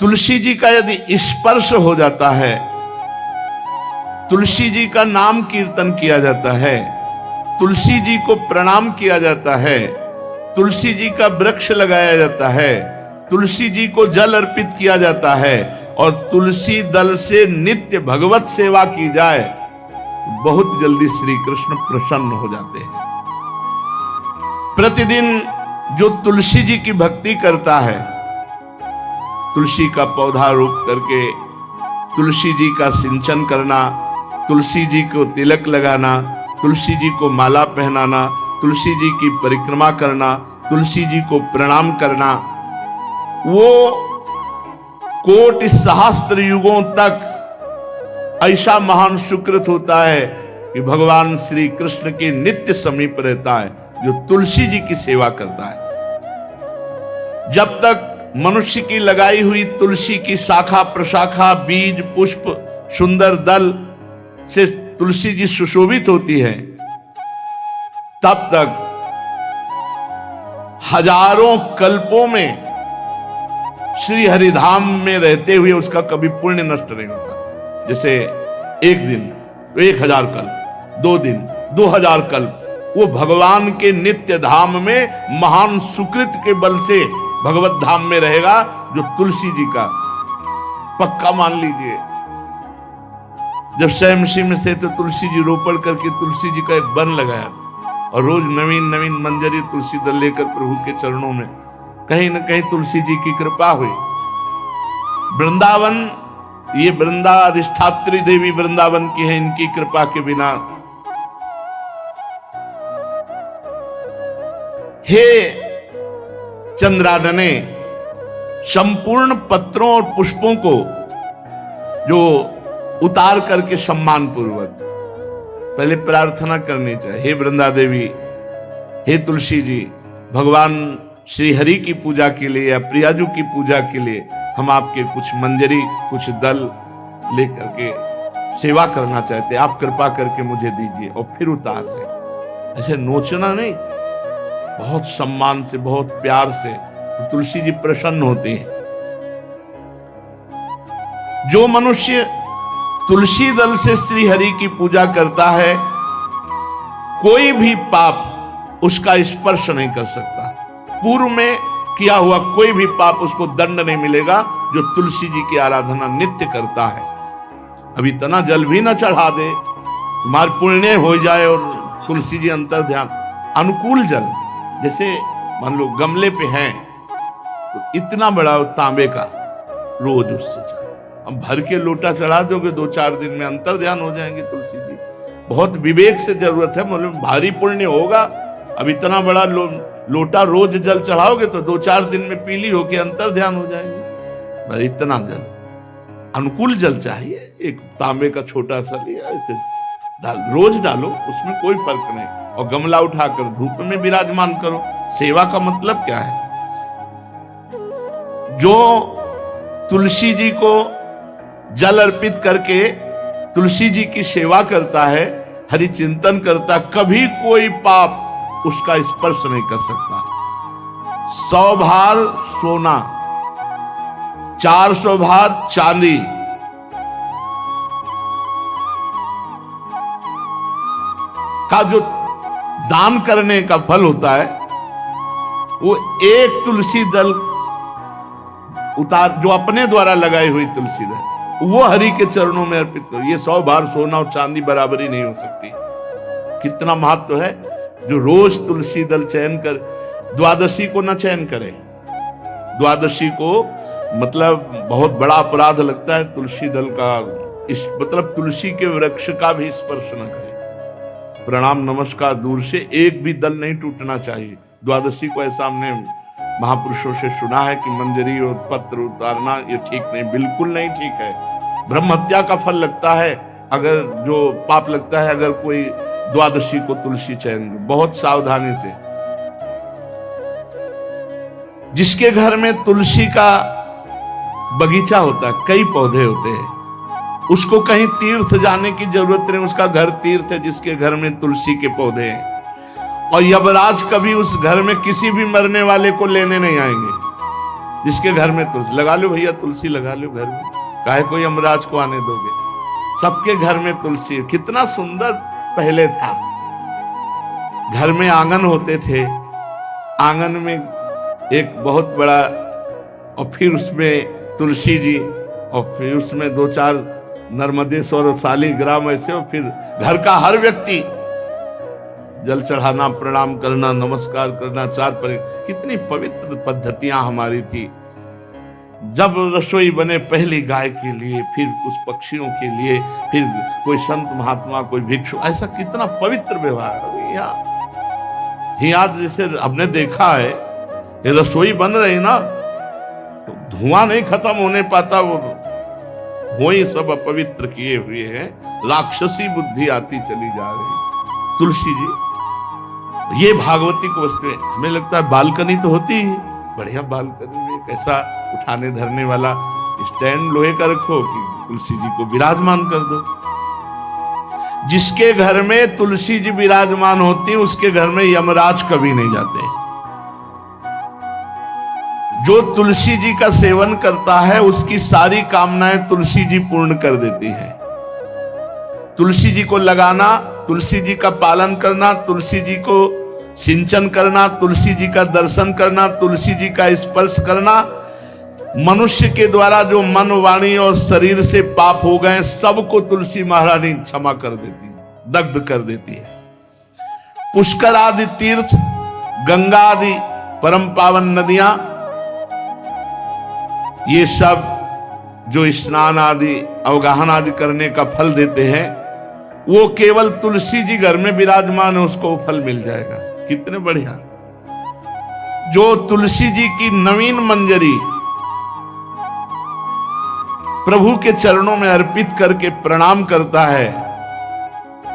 तुलसी जी का यदि स्पर्श हो जाता है, तुलसी जी का नाम कीर्तन किया जाता है, तुलसी जी को प्रणाम किया जाता है, तुलसी जी का वृक्ष लगाया जाता है, तुलसी जी को जल अर्पित किया जाता है और तुलसी दल से नित्य भगवत सेवा की जाए, बहुत जल्दी श्री कृष्ण प्रसन्न हो जाते हैं। प्रतिदिन जो तुलसी जी की भक्ति करता है, तुलसी का पौधा रोप करके तुलसी जी का सिंचन करना, तुलसी जी को तिलक लगाना, तुलसी जी को माला पहनाना, तुलसी जी की परिक्रमा करना, तुलसी जी को प्रणाम करना, वो कोटि सहस्त्र युगों तक ऐसा महान सुकृत होता है कि भगवान श्री कृष्ण के नित्य समीप रहता है जो तुलसी जी की सेवा करता है। जब तक मनुष्य की लगाई हुई तुलसी की शाखा प्रशाखा, बीज, पुष्प, सुंदर दल से तुलसी जी सुशोभित होती है, तब तक हजारों कल्पों में श्री हरिधाम में रहते हुए उसका कभी पुण्य नष्ट नहीं होता। जैसे एक दिन तो 1000 कल्प, 2 दिन 2000 कल्प, वो भगवान के नित्य धाम में महान सुकृत के बल से भगवत धाम में रहेगा, जो तुलसी जी का पक्का मान लीजिए। जब स्वयं में से तो तुलसी जी रोपण करके तुलसी जी का एक वन लगाया और रोज नवीन नवीन मंजरी तुलसी दल लेकर प्रभु के चरणों में, कहीं न कहीं तुलसी जी की कृपा हुई। वृंदावन, ये वृंदा अधिष्ठात्री देवी वृंदावन की है, इनकी कृपा के बिना। हे चंद्रादने, संपूर्ण पत्रों और पुष्पों को जो उतार करके सम्मान पूर्वक पहले प्रार्थना करनी चाहिए। हे वृंदा देवी, हे तुलसी जी, भगवान श्री हरि की पूजा के लिए या प्रियाजू की पूजा के लिए हम आपके कुछ मंजरी, कुछ दल लेकर के सेवा करना चाहते हैं, आप कृपा करके मुझे दीजिए, और फिर उतार दें। ऐसे नोचना नहीं, बहुत सम्मान से, बहुत प्यार से, तो तुलसी जी प्रसन्न होती हैं। जो मनुष्य तुलसी दल से श्री हरि की पूजा करता है, कोई भी पाप उसका स्पर्श नहीं कर सकता। पूर्व में किया हुआ कोई भी पाप उसको दंड नहीं मिलेगा, जो तुलसी जी की आराधना नित्य करता है। अब इतना जल भी ना चढ़ा दे, तुम्हारे पुण्य हो जाए और तुलसी जी अंतर ध्यान। अनुकूल जल, जैसे मान लो गमले पे हैं तो इतना बड़ा तांबे का रोज उससे चढ़ा, अब भर के लोटा चढ़ा दोगे 2-4 दिन में अंतर ध्यान हो जाएंगे तुलसी जी। बहुत विवेक से जरूरत है, मतलब भारी पुण्य होगा। अब इतना बड़ा लोटा रोज जल चढ़ाओगे तो 2-4 दिन में पीली होके अंतर ध्यान हो जाएंगे। इतना जल, अनुकूल जल चाहिए। एक तांबे का छोटा सा लिया, ऐसे रोज डालो, उसमें कोई फर्क नहीं, और गमला उठाकर धूप में विराजमान करो। सेवा का मतलब क्या है? जो तुलसी जी को जल अर्पित करके तुलसी जी की सेवा करता है, हरि चिंतन करता, कभी कोई पाप उसका स्पर्श नहीं कर सकता। 100 भार सोना, 400 भार चांदी, का जो दान करने का फल होता है, वो एक तुलसी दल उतार, जो अपने द्वारा लगाई हुई तुलसी दल, वो हरि के चरणों में अर्पित करो। ये 100 भार सोना और चांदी बराबरी नहीं हो सकती। कितना महत्व है। जो रोज तुलसी दल चयन कर, द्वादशी को न चयन करे, द्वादशी को मतलब बहुत बड़ा अपराध लगता है तुलसी दल का, इस मतलब तुलसी के वृक्ष का भी स्पर्श न करे। प्रणाम नमस्कार दूर से, एक भी दल नहीं टूटना चाहिए। द्वादशी को ऐसा हमने महापुरुषों से सुना है कि मंजरी और पत्र उतारना ये ठीक नहीं, बिल्कुल नहीं ठीक है। ब्रह्म हत्या का फल लगता है, अगर जो पाप लगता है अगर कोई द्वादशी को तुलसी चयन, बहुत सावधानी से। जिसके घर में तुलसी का बगीचा होता है, कई पौधे होते हैं, उसको कहीं तीर्थ जाने की जरूरत नहीं, उसका घर तीर्थ है जिसके घर में तुलसी के पौधे हैं। और यमराज कभी उस घर में किसी भी मरने वाले को लेने नहीं आएंगे। जिसके घर में तुलसी, लगा लो भैया तुलसी लगा लो घर में, काहे कोई यमराज को आने दोगे, सबके घर में तुलसी। कितना सुंदर पहले था, घर में आंगन होते थे, आंगन में एक बहुत बड़ा, और फिर उसमें तुलसी जी, और फिर उसमें 2-4 नर्मदेश्वर शालिग्राम ऐसे, और फिर घर का हर व्यक्ति जल चढ़ाना, प्रणाम करना, नमस्कार करना, 4 पर। कितनी पवित्र पद्धतियां हमारी थी। जब रसोई बने पहली गाय के लिए, फिर कुछ पक्षियों के लिए, फिर कोई संत महात्मा, कोई भिक्षु, ऐसा कितना पवित्र व्यवहार। यहाँ जैसे हमने देखा है, ये रसोई बन रही ना, तो धुआं नहीं खत्म होने पाता, वो ही सब अपवित्र किए हुए हैं, राक्षसी बुद्धि आती चली जा रही। तुलसी जी, ये भागवती को वस्तु, हमें लगता है बालकनी तो होती ही, बढ़िया बालकनी में कैसा उठाने धरने वाला स्टैंड लोहे का रखो कि तुलसी जी को विराजमान कर दो। जिसके घर में तुलसी जी विराजमान होती, उसके घर में यमराज कभी नहीं जाते। जो तुलसी जी का सेवन करता है, उसकी सारी कामनाएं तुलसी जी पूर्ण कर देती है। तुलसी जी को लगाना, तुलसी जी का पालन करना, तुलसी जी को सिंचन करना, तुलसी जी का दर्शन करना, तुलसी जी का स्पर्श करना, मनुष्य के द्वारा जो मन, वाणी और शरीर से पाप हो गए, सबको तुलसी महारानी क्षमा कर देती है, दग्ध कर देती है। पुष्कर आदि तीर्थ, गंगा आदि परम पावन नदियां, ये सब जो स्नान आदि, अवगाहन आदि करने का फल देते हैं, वो केवल तुलसी जी घर में विराजमान है, उसको फल मिल जाएगा। कितने बढ़िया। जो तुलसी जी की नवीन मंजरी प्रभु के चरणों में अर्पित करके प्रणाम करता है,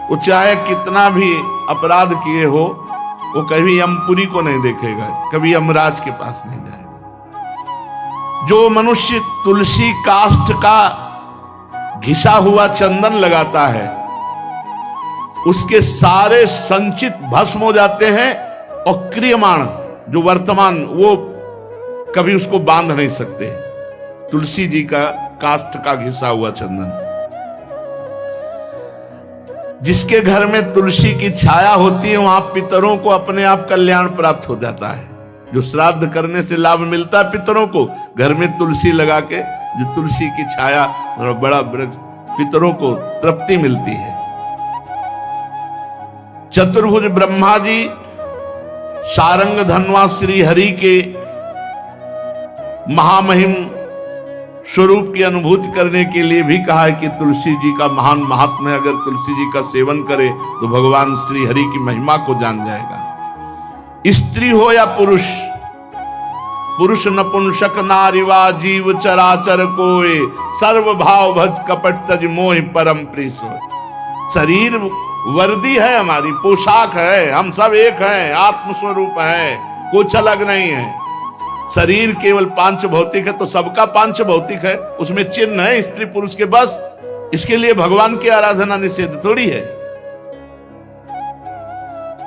वो चाहे कितना भी अपराध किए हो, वो कभी यमपुरी को नहीं देखेगा, कभी यमराज के पास नहीं जाएगा। जो मनुष्य तुलसी काष्ठ का घिसा हुआ चंदन लगाता है, उसके सारे संचित भस्म हो जाते हैं, और क्रियमाण जो वर्तमान, वो कभी उसको बांध नहीं सकते। तुलसी जी का काष्ठ का घिसा हुआ चंदन, जिसके घर में तुलसी की छाया होती है, वहां पितरों को अपने आप कल्याण प्राप्त हो जाता है। जो श्राद्ध करने से लाभ मिलता है पितरों को, घर में तुलसी लगा के, जो तुलसी की छाया, बड़ा वृक्ष, पितरों को तृप्ति मिलती है। चतुर्भुज ब्रह्मा जी सारंग धनवा श्री हरि के महामहिम स्वरूप की अनुभूति करने के लिए भी कहा है कि तुलसी जी का महान महात्म्य है। अगर तुलसी जी का सेवन करे तो भगवान श्री हरि की महिमा को जान जाएगा। स्त्री हो या पुरुष, पुरुष नपुंसक नारीवा जीव चराचर कोय, सर्व भाव भज कपट तज मोहि परम प्रिय सोय। शरीर वर्दी है, हमारी पोशाक है, हम सब एक हैं, आत्मस्वरूप है, कुछ अलग नहीं है। शरीर केवल पांच भौतिक है, तो सबका पांच भौतिक है, उसमें चिन्ह है स्त्री पुरुष के, बस इसके लिए भगवान की आराधना निषेध थोड़ी है।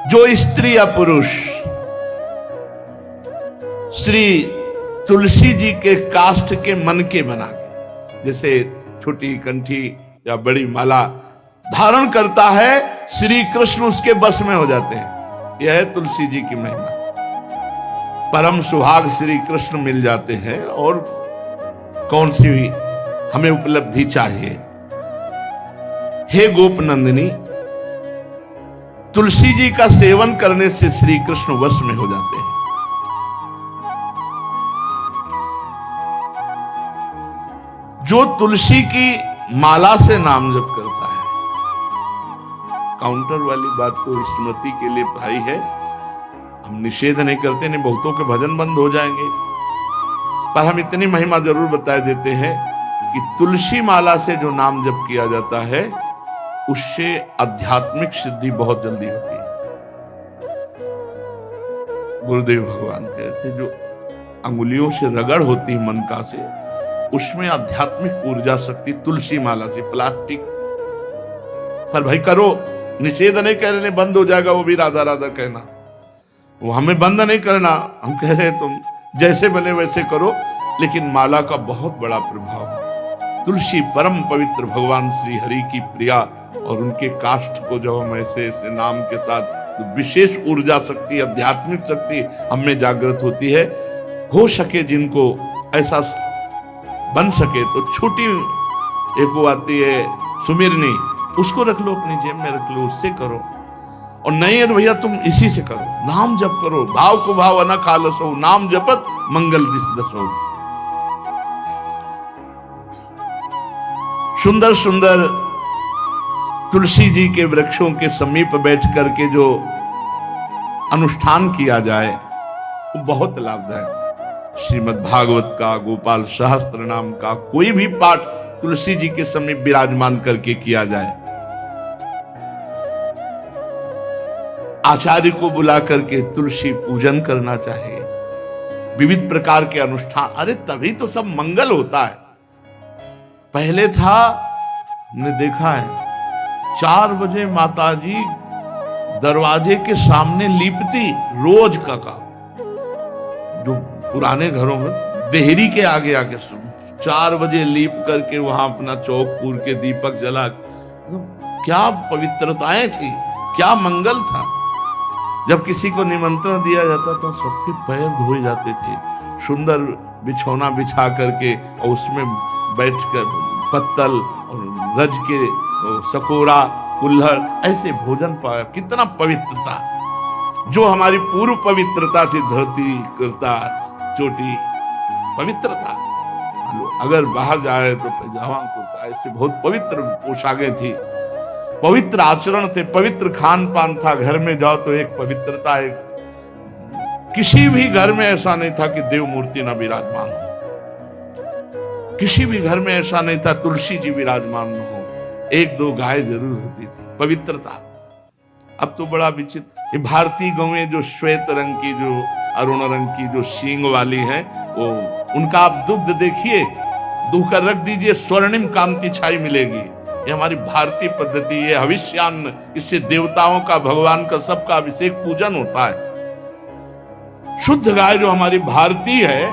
जो स्त्री या पुरुष श्री तुलसी जी के काष्ठ के मन के बना के, जैसे छोटी कंठी या बड़ी माला धारण करता है, श्री कृष्ण उसके बस में हो जाते हैं। यह है तुलसी जी की महिमा। परम सुहाग श्री कृष्ण मिल जाते हैं, और कौन सी भी हमें उपलब्धि चाहिए। हे गोप नंदिनी, तुलसी जी का सेवन करने से श्री कृष्ण वश में हो जाते हैं। जो तुलसी की माला से नाम जप करता है, काउंटर वाली बात तो स्मृति के लिए भाई है, हम निषेध नहीं करते, नहीं बहुतों के भजन बंद हो जाएंगे, पर हम इतनी महिमा जरूर बता देते हैं कि तुलसी माला से जो नाम जप किया जाता है, उससे आध्यात्मिक सिद्धि बहुत जल्दी होती है। गुरुदेव भगवान कहते, जो अंगुलियों से रगड़ होती है मन का से, उसमें आध्यात्मिक ऊर्जा शक्ति तुलसी माला से। प्लास्टिक पर भाई करो, निषेध नहीं कह रहे, बंद हो जाएगा वो भी राधा राधा कहना, वो हमें बंद नहीं करना। हम कह रहे तुम जैसे बने वैसे करो, लेकिन माला का बहुत बड़ा प्रभाव है। तुलसी परम पवित्र भगवान श्री हरि की प्रिया, और उनके काष्ठ को जब हम ऐसे ऐसे नाम के साथ, तो विशेष ऊर्जा शक्ति, आध्यात्मिक शक्ति हम में जागृत होती है। हो सके जिनको ऐसा बन सके तो छोटी एक वो आती है सुमिरनी, उसको रख लो, अपनी जेब में रख लो, उससे करो। और नहीं है तो भैया तुम इसी से करो, नाम जप करो, भाव को भाव न खालसो, नाम जपत मंगल दिस दसो। सुंदर सुंदर तुलसी जी के वृक्षों के समीप बैठ करके जो अनुष्ठान किया जाए वो बहुत लाभदायक। श्रीमद् भागवत का, गोपाल सहस्त्र नाम का कोई भी पाठ तुलसी जी के समीप विराजमान करके किया जाए, आचार्य को बुला करके तुलसी पूजन करना चाहिए, विविध प्रकार के अनुष्ठान। अरे तभी तो सब मंगल होता है। पहले था, हमने देखा है, 4 बजे माताजी दरवाजे के सामने लीपती, रोज का काम। जो पुराने घरों में देहरी के आगे आके 4 बजे लीप करके वहां अपना चौक पूर के दीपक जला, क्या पवित्रताएं थी, क्या मंगल था। जब किसी को निमंत्रण दिया जाता तो सबके पैर धोए जाते थे, सुंदर बिछौना बिछा करके और उसमें बैठकर पत्तल और रज के सकोरा कुल्हड़ ऐसे भोजन पाया। कितना पवित्रता, जो हमारी पूर्व पवित्रता थी, धोती कुर्ता चोटी पवित्रता। अगर बाहर जाए तो पैजामा कुर्ता, ऐसे बहुत पवित्र पोशाकें थी, पवित्र आचरण थे, पवित्र खान पान था। घर में जाओ तो एक पवित्रता, एक किसी भी घर में ऐसा नहीं था कि देव मूर्ति न विराजमान हो, किसी भी घर में ऐसा नहीं था तुलसी जी विराजमान न हो, 1-2 गाय जरूर होती थी, पवित्रता। अब तो बड़ा विचित्र, ये भारतीय गौएं जो श्वेत रंग की, जो अरुण रंग की, जो सींग वाली हैं, वो उनका आप दुग्ध देखिए, दूकर रख दीजिए, स्वर्णिम कांति छाई मिलेगी। ये हमारी भारतीय पद्धति, ये हविष्यान्न, इससे देवताओं का, भगवान का, सबका अभिषेक पूजन होता है। शुद्ध गाय जो हमारी भारतीय है,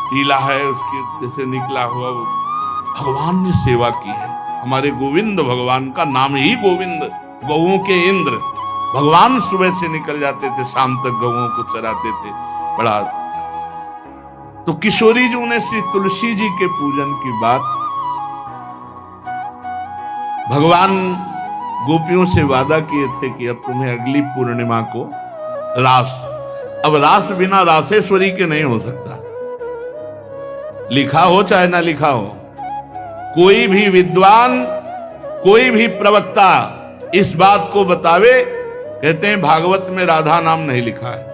तीला है उसकी जैसे निकला हुआ, वो भगवान ने सेवा की है। हमारे गोविंद भगवान का नाम ही गोविंद, गौओं के इंद्र। भगवान सुबह से निकल जाते थे, शाम तक गौओं को चराते थे। बड़ा तो किशोरी जी ने श्री तुलसी जी के पूजन की बात, भगवान गोपियों से वादा किए थे कि अब तुम्हें अगली पूर्णिमा को रास, अब रास बिना रासेश्वरी के नहीं हो सकता। लिखा हो चाहे ना लिखा हो, कोई भी विद्वान, कोई भी प्रवक्ता इस बात को बतावे, कहते हैं भागवत में राधा नाम नहीं लिखा है,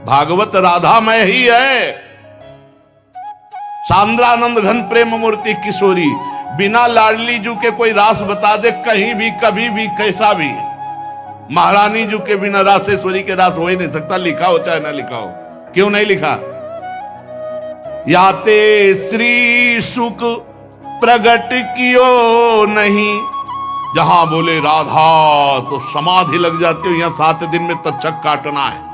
भागवत राधामय ही है। सांद्रानंद घन प्रेम मूर्ति किशोरी, बिना लाडली जू के कोई रास बता दे कहीं भी, कभी भी, कैसा भी, महारानी जू के बिना रासेश्वरी के रास हो ही नहीं सकता, लिखा हो चाहे ना लिखा हो। क्यों नहीं लिखा? याते श्री सुख प्रगट कियो नहीं, जहां बोले राधा तो समाधि लग जाती हो, यहां 7 दिन में तक्षक काटना है।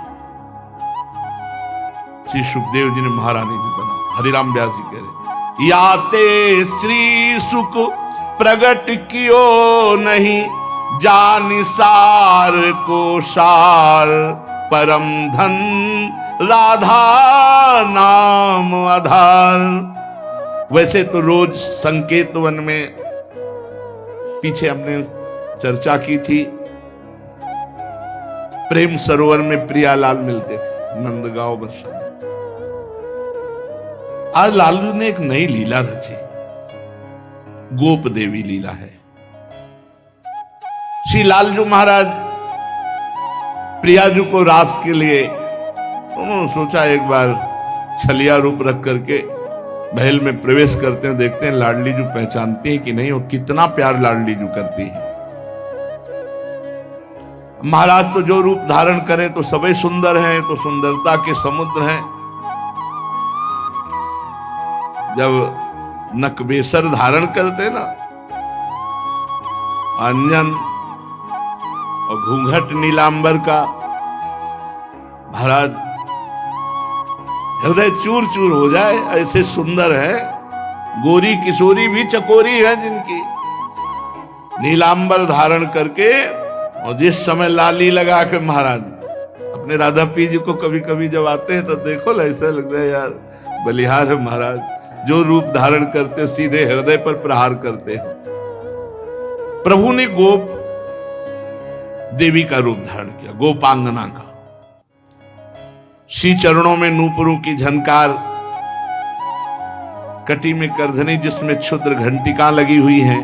श्री सुखदेव जी ने महारानी जी बना, हरिराम व्यास जी कह रहे, याते श्री सुख प्रगट कियो नहीं, जानि सार को सार परम धन, राधा नाम आधार। वैसे तो रोज संकेत वन में, पीछे हमने चर्चा की थी, प्रेम सरोवर में प्रियालाल मिलते थे, नंदगांव बरसा। आज लालू ने एक नई लीला रची, गोप देवी लीला है। श्री लालजू महाराज प्रियाजू को रास के लिए उन्होंने सोचा एक बार छलिया रूप रख करके महल में प्रवेश करते हैं, देखते हैं लाडली जू पहचानती है कि नहीं, और कितना प्यार लाडली जू करती है। महाराज तो जो रूप धारण करें तो सभी सुंदर हैं, तो सुंदरता के समुद्र हैं। जब नकबेसर धारण करते ना, अंजन और घूंघट नीलांबर का, महाराज हृदय चूर चूर हो जाए, ऐसे सुंदर है। गोरी किशोरी भी चकोरी है जिनकी, नीलांबर धारण करके, और जिस समय लाली लगा के महाराज अपने राधा पी जी को कभी कभी जब आते हैं तो देखो ऐसा लगता है यार बलिहार है महाराज, जो रूप धारण करते सीधे हृदय पर प्रहार करते हैं। प्रभु ने गोप देवी का रूप धारण किया, गोपांगना का। श्री चरणों में नूपुरों की झनकार, कटी में करधनी जिसमें क्षुद्र घंटिका लगी हुई हैं।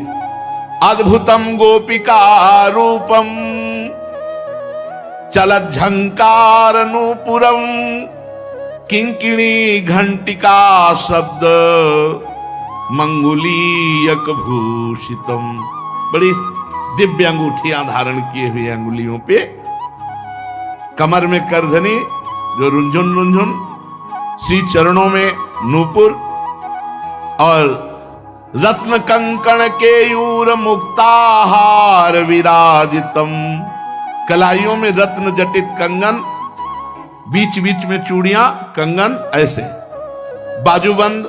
अद्भुतम गोपिका रूपम चलत झंकार नूपुरम किंकिणी घंटिका शब्द मंगुलीयक भूषितम। बड़ी दिव्य अंगूठियां धारण किए हुए अंगुलियों पे, कमर में करधनी जो रुंझुन रुंझुन, श्री चरणों में नूपुर और रत्न कंकण केयूर मुक्ताहार विराजितम। कलाइयों में रत्न जटित कंगन, बीच बीच में चूड़ियां कंगन, ऐसे बाजूबंद,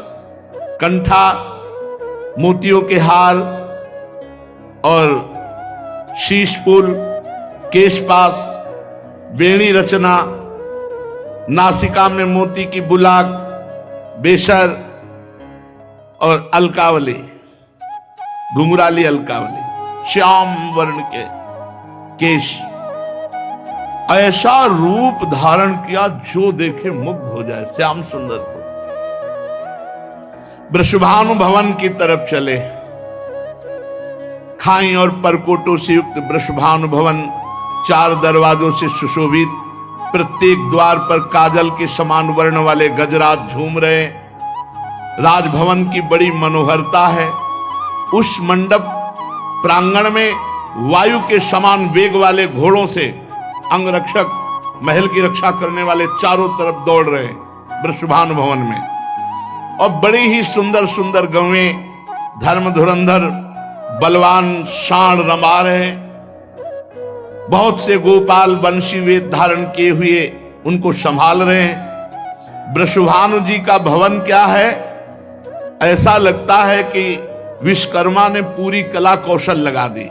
कंठा, मोतियों के हार और शीश फूल, केशपास, बेणी रचना, नासिका में मोती की बुलाक, बेशर और अलकावली, घुंघराली अलकावली, श्याम वर्ण के केश। ऐसा रूप धारण किया जो देखे मुग्ध हो जाए। श्याम सुंदर को वृषभानु भवन की तरफ चले। खाई और परकोटों से युक्त वृषभानु भवन 4 दरवाजों से सुशोभित, प्रत्येक द्वार पर काजल के समान वर्ण वाले गजराज झूम रहे। राजभवन की बड़ी मनोहरता है। उस मंडप प्रांगण में वायु के समान वेग वाले घोड़ों से अंगरक्षक महल की रक्षा करने वाले चारों तरफ दौड़ रहे वृषभानु भवन में। और बड़ी ही सुंदर सुंदर गवें, धर्म धुरंधर बलवान सांड रमा रहे। बहुत से गोपाल बंशी वेद धारण किए हुए उनको संभाल रहे हैं। वृषभानु जी का भवन क्या है, ऐसा लगता है कि विश्वकर्मा ने पूरी कला कौशल लगा दी।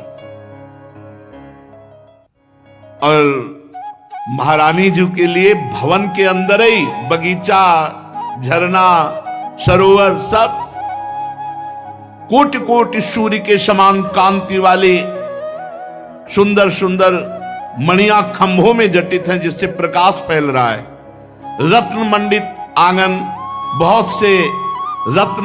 और महारानी जी के लिए भवन के अंदर ही बगीचा, झरना, सरोवर, सब कोटि कोटि सूर्य के समान कांति वाले सुंदर सुंदर मणियां खंभों में जटित हैं, जिससे प्रकाश फैल रहा है। रत्न मंडित आंगन, बहुत से रत्न